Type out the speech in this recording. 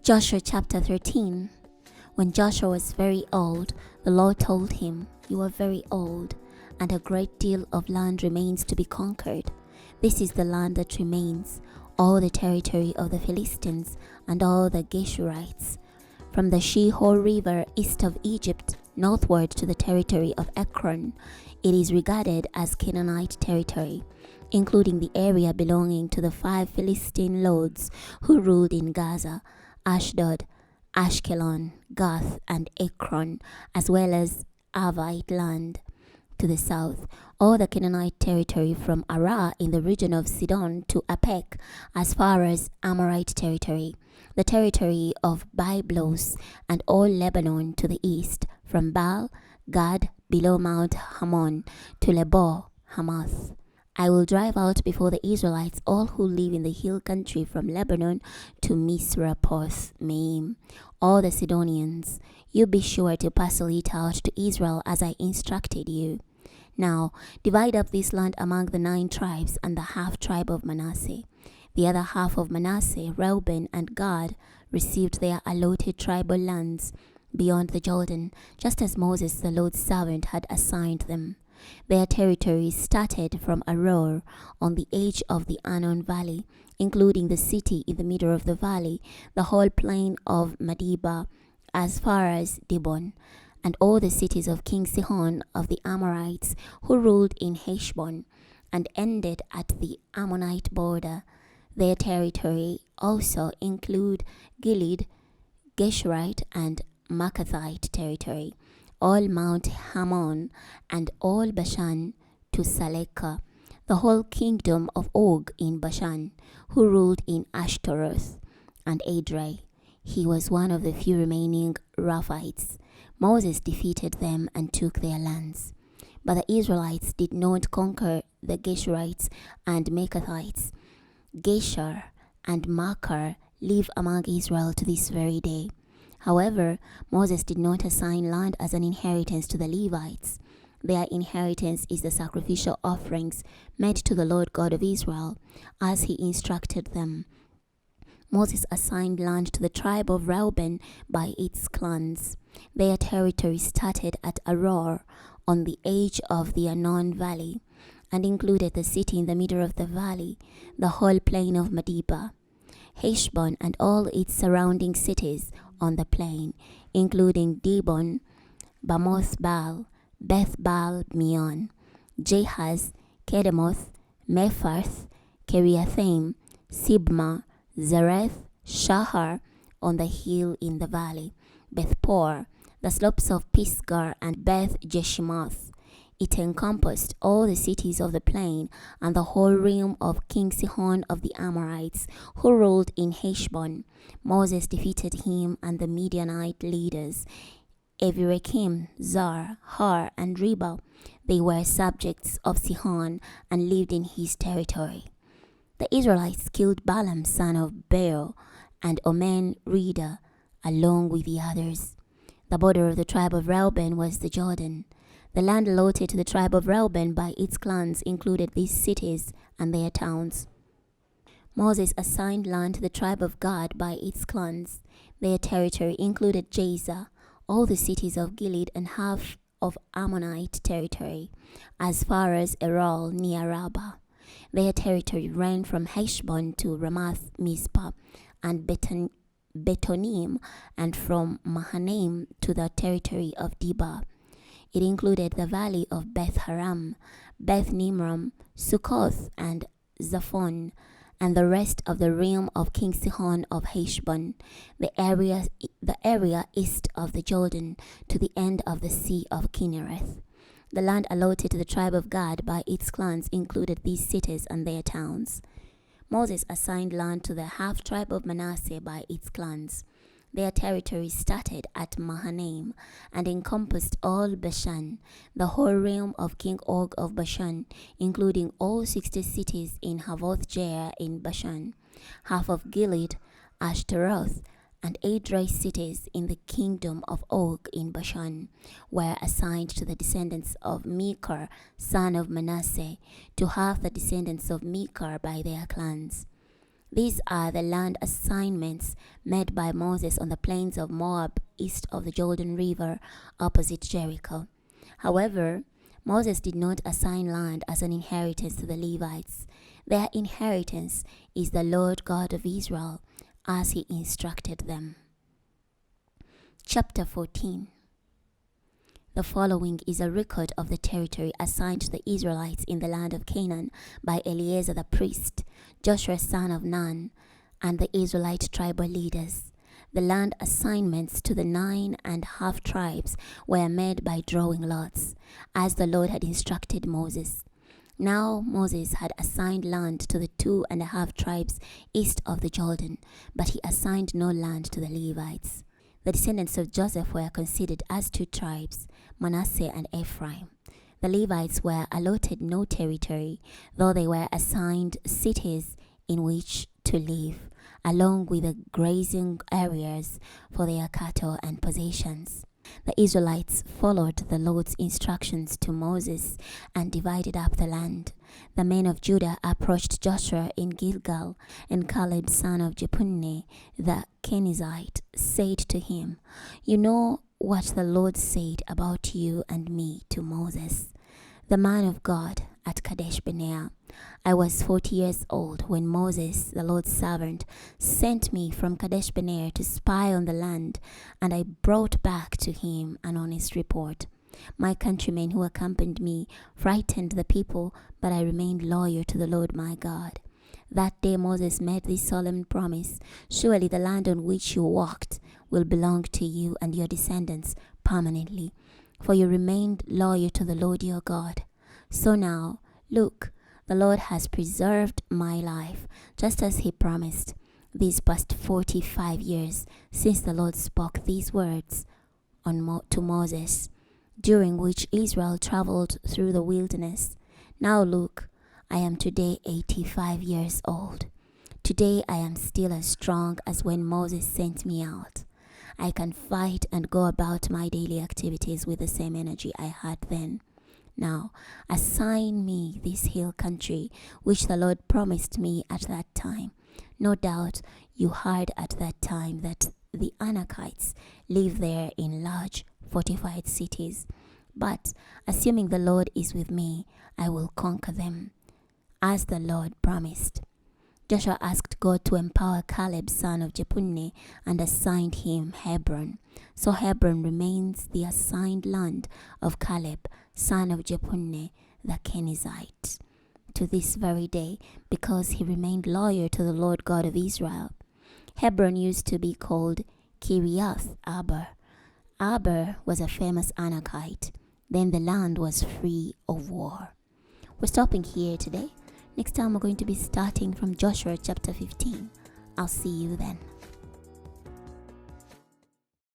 Joshua chapter 13. When Joshua was very old, the Lord told him, "You are very old, and a great deal of land remains to be conquered. This is the land that remains, all the territory of the Philistines and all the Geshurites, from the Shihor River east of Egypt northward to the territory of Ekron. It is regarded as Canaanite territory, including the area belonging to the 5 Philistine lords who ruled in Gaza, Ashdod, Ashkelon, Gath, and Ekron, as well as Avvite land to the south, all the Canaanite territory from Arah in the region of Sidon to Aphek, as far as Amorite territory, the territory of Byblos, and all Lebanon to the east, from Baal Gad below Mount Hermon to Lebo Hamath. I will drive out before the Israelites all who live in the hill country from Lebanon to Misrephoth Maim, all the Sidonians. You be sure to parcel it out to Israel as I instructed you. Now divide up this land among the 9 tribes and the half tribe of Manasseh. The other half of Manasseh, Reuben and Gad, received their allotted tribal lands beyond the Jordan, just as Moses the Lord's servant had assigned them. Their territories started from Arah on the edge of the Arnon Valley, including the city in the middle of the valley, the whole plain of Medeba, as far as Dibon, and all the cities of King Sihon of the Amorites, who ruled in Heshbon, and ended at the Ammonite border. Their territory also include Gilead, Geshurite, and Maacathite territory, all Mount Hermon, and all Bashan to Salekah, the whole kingdom of Og in Bashan, who ruled in Ashtaroth and Edrei. He was one of the few remaining Avvites. Moses defeated them and took their lands. But the Israelites did not conquer the Geshurites and Maacathites. Geshur and Machar live among Israel to this very day. However, Moses did not assign land as an inheritance to the Levites. Their inheritance is the sacrificial offerings made to the Lord God of Israel, as he instructed them. Moses assigned land to the tribe of Reuben by its clans. Their territory started at Arah on the edge of the Arnon Valley, and included the city in the middle of the valley, the whole plain of Medeba, Heshbon, and all its surrounding cities on the plain, including Dibon, Bamoth Baal, Beth Baal Meon, Jahaz, Kedemoth, Mephaath, Kiriathaim, Sibma, Zareth, Shahar on the hill in the valley, Beth-por, the slopes of Pisgah, and Beth Jeshimoth. It encompassed all the cities of the plain and the whole realm of King Sihon of the Amorites, who ruled in Heshbon. Moses defeated him and the Midianite leaders, Evirakim, Zar, Har, and Reba. They were subjects of Sihon and lived in his territory. The Israelites killed Balaam son of Beor and Omen Reda, along with the others. The border of the tribe of Reuben was the Jordan. The land allotted to the tribe of Reuben by its clans included these cities and their towns. Moses assigned land to the tribe of Gad by its clans. Their territory included Gaza, all the cities of Gilead, and half of Ammonite territory, as far as Erol near Rabbah. Their territory ran from Heshbon to Ramath Mizpah and Betonim, and from Mahanaim to the territory of Debah. It included the valley of Beth Haram, Beth Nimram, Sukkoth, and Zaphon, and the rest of the realm of King Sihon of Heshbon, the area east of the Jordan to the end of the Sea of Kinnereth. The land allotted to the tribe of Gad by its clans included these cities and their towns. Moses assigned land to the half-tribe of Manasseh by its clans. Their territory started at Mahanaim and encompassed all Bashan, the whole realm of King Og of Bashan, including all 60 cities in Havoth-jair in Bashan, half of Gilead, Ashtaroth, and Edrei cities in the kingdom of Og in Bashan were assigned to the descendants of Machar, son of Manasseh, to half the descendants of Machar by their clans. These are the land assignments made by Moses on the plains of Moab, east of the Jordan River, opposite Jericho. However, Moses did not assign land as an inheritance to the Levites. Their inheritance is the Lord God of Israel, as he instructed them. Chapter 14. The following is a record of the territory assigned to the Israelites in the land of Canaan by Eleazar the priest, Joshua son of Nun, and the Israelite tribal leaders. The land assignments to the 9.5 tribes were made by drawing lots, as the Lord had instructed Moses. Now Moses had assigned land to the 2.5 tribes east of the Jordan, but he assigned no land to the Levites. The descendants of Joseph were considered as 2 tribes, Manasseh and Ephraim. The Levites were allotted no territory, though they were assigned cities in which to live, along with the grazing areas for their cattle and possessions. The Israelites followed the Lord's instructions to Moses and divided up the land. The men of Judah approached Joshua in Gilgal, and Caleb son of Jephunneh the Canaanite said to him, "You know what the Lord said about you and me to Moses, the man of God, at Kadesh Barnea. I was 40 years old when Moses, the Lord's servant, sent me from Kadesh Barnea to spy on the land, and I brought back to him an honest report. My countrymen who accompanied me frightened the people, but I remained loyal to the Lord my God. That day Moses made this solemn promise, 'Surely the land on which you walked will belong to you and your descendants permanently, for you remained loyal to the Lord your God.' So now, look, the Lord has preserved my life, just as he promised, these past 45 years since the Lord spoke these words to Moses, during which Israel traveled through the wilderness. Now look, I am today 85 years old. Today I am still as strong as when Moses sent me out. I can fight and go about my daily activities with the same energy I had then. Now, assign me this hill country, which the Lord promised me at that time. No doubt you heard at that time that the Anakites live there in large fortified cities. But, assuming the Lord is with me, I will conquer them, as the Lord promised." Joshua asked God to empower Caleb son of Jephunneh and assigned him Hebron. So Hebron remains the assigned land of Caleb son of Jephunneh the Canaanite to this very day, because he remained loyal to the Lord God of Israel. Hebron used to be called Kiriath Arba. Arba was a famous Anakite. Then the land was free of war. We're stopping here today. Next time we're going to be starting from Joshua chapter 15. I'll see you then.